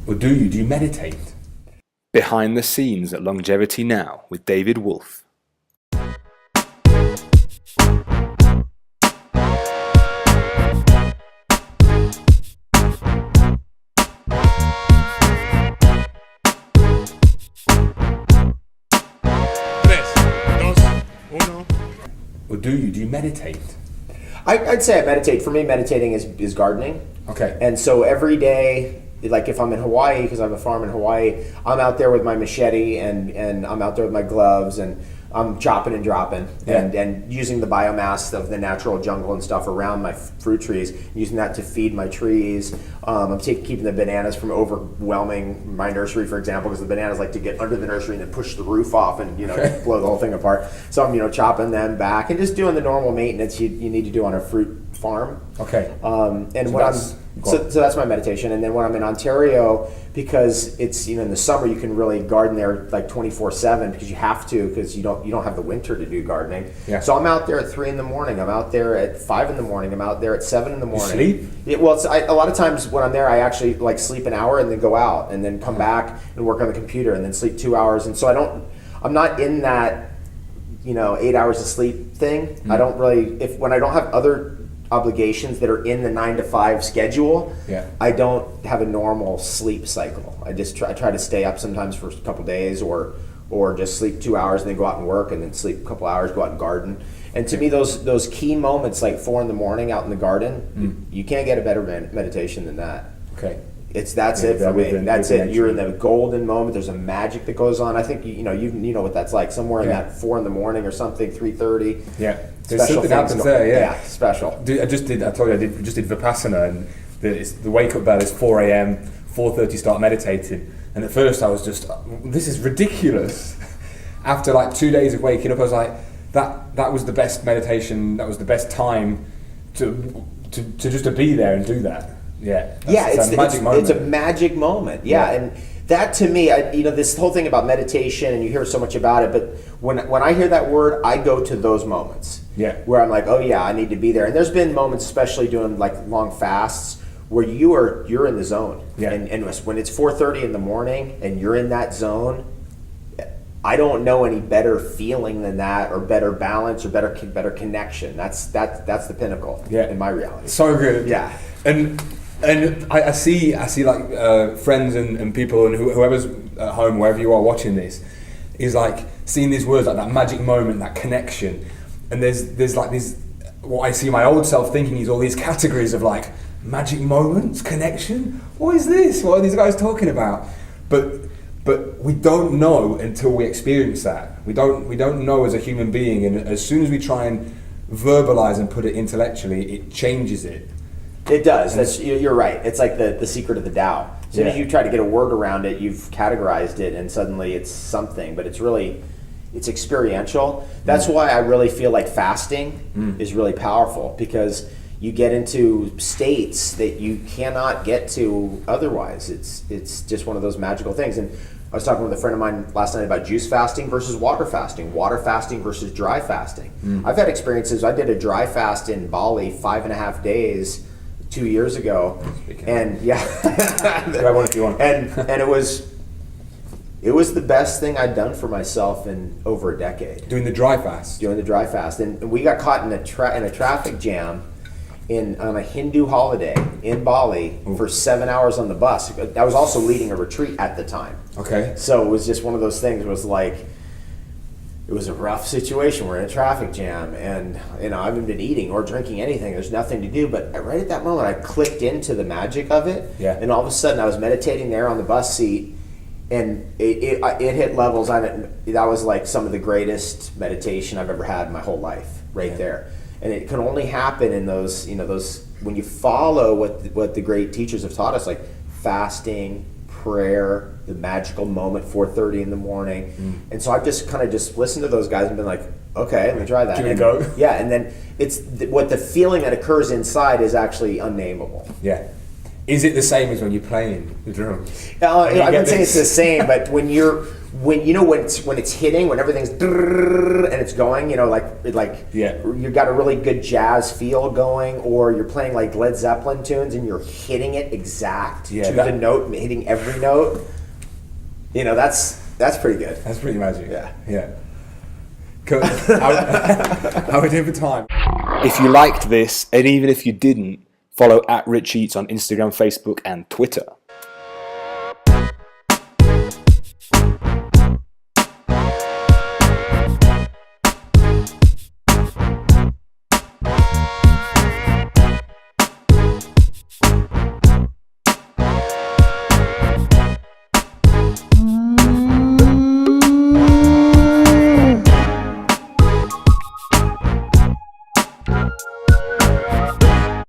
Or do you? Do you meditate? Behind the scenes at Longevity Now with David Wolfe. Or do you? Do you meditate? I'd say I meditate. For me, meditating is gardening. Okay. And so every day, like if I'm in Hawaii, because I have a farm in Hawaii, I'm out there with my machete and I'm out there with my gloves and I'm chopping and dropping and using the biomass of the natural jungle and stuff around my fruit trees, using that to feed my trees. I'm keeping the bananas from overwhelming my nursery, for example, because the bananas like to get under the nursery and then push the roof off and blow the whole thing apart. So I'm chopping them back and just doing the normal maintenance you need to do on a fruit farm. Okay. So that's my meditation. And then when I'm in Ontario, because it's in the summer you can really garden there like 24/7 because you have to, because you don't have the winter to do gardening. Yeah. So I'm out there at 3 a.m. I'm out there at 5 a.m. I'm out there at 7 a.m. You sleep? Yeah, well, a lot of times when I'm there, I actually like sleep an hour and then go out and then come back and work on the computer and then sleep 2 hours. And so I'm not in that 8 hours of sleep thing. I don't really, when I don't have other obligations that are in the 9 to 5 schedule, I don't have a normal sleep cycle. I just try to stay up sometimes for a couple days or just sleep 2 hours and then go out and work and then sleep a couple hours, go out and garden. And to me, those key moments like 4 a.m. out in the garden, you can't get a better meditation than that. Okay. That's it for me. That's it. You're in the golden moment. There's a magic that goes on. I think you know what that's like. Somewhere in that 4 a.m. or something, 3:30. Yeah. There's something happens there. Yeah. Special. I just did Vipassana, and the wake up bell is 4 a.m. 4:30 start meditating, and at first I was just, this is ridiculous. After like 2 days of waking up, I was like, that was the best meditation. That was the best time to just to be there and do that. Yeah, it's a magic moment. It's a magic moment. Yeah, and that to me, this whole thing about meditation, and you hear so much about it, but when I hear that word, I go to those moments. Yeah, where I'm like, oh yeah, I need to be there. And there's been moments, especially doing like long fasts, where you're in the zone. Yeah, and when it's 4:30 in the morning and you're in that zone, I don't know any better feeling than that, or better balance, or better connection. That's the pinnacle. Yeah, in my reality. So good. Yeah, And I see like friends and people and whoever's at home, wherever you are watching this, is like seeing these words like that magic moment, that connection, and there's like these, what I see my old self thinking is all these categories of like magic moments, connection. What is this? What are these guys talking about? But we don't know until we experience that. We don't know as a human being, and as soon as we try and verbalize and put it intellectually, it changes it. It does. You're right. It's like the secret of the Tao. As soon as you try to get a word around it, you've categorized it, and suddenly it's something. But it's experiential. That's why I really feel like fasting is really powerful, because you get into states that you cannot get to otherwise. It's just one of those magical things. And I was talking with a friend of mine last night about juice fasting versus water fasting versus dry fasting. I've had experiences. I did a dry fast in Bali, 5.5 days. 2 years ago, and grab one if you want. And it was the best thing I'd done for myself in over a decade. Doing the dry fast, and we got caught in a traffic jam on a Hindu holiday in Bali for 7 hours on the bus. I was also leading a retreat at the time. Okay, so it was just one of those things. It was a rough situation. We're in a traffic jam, and I haven't been eating or drinking anything. There's nothing to do. But right at that moment, I clicked into the magic of it. Yeah. And all of a sudden, I was meditating there on the bus seat, and it hit levels. That was like some of the greatest meditation I've ever had in my whole life, right there. And it can only happen in those when you follow what the great teachers have taught us, like fasting, prayer, the magical moment, 4:30 in the morning. And so I've just kind of listened to those guys and been like, okay, let me try that. Give it a go. Yeah, and then it's what the feeling that occurs inside is actually unnameable. Yeah. Is it the same as when you're playing the drums? I wouldn't say it's the same, but when it's hitting, when everything's and it's going, you've got a really good jazz feel going, or you're playing like Led Zeppelin tunes and you're hitting it exact to the note, hitting every note. That's pretty good. That's pretty magic. Yeah. Cool. How are we doing for time? If you liked this, and even if you didn't, follow @RichEats on Instagram, Facebook, and Twitter.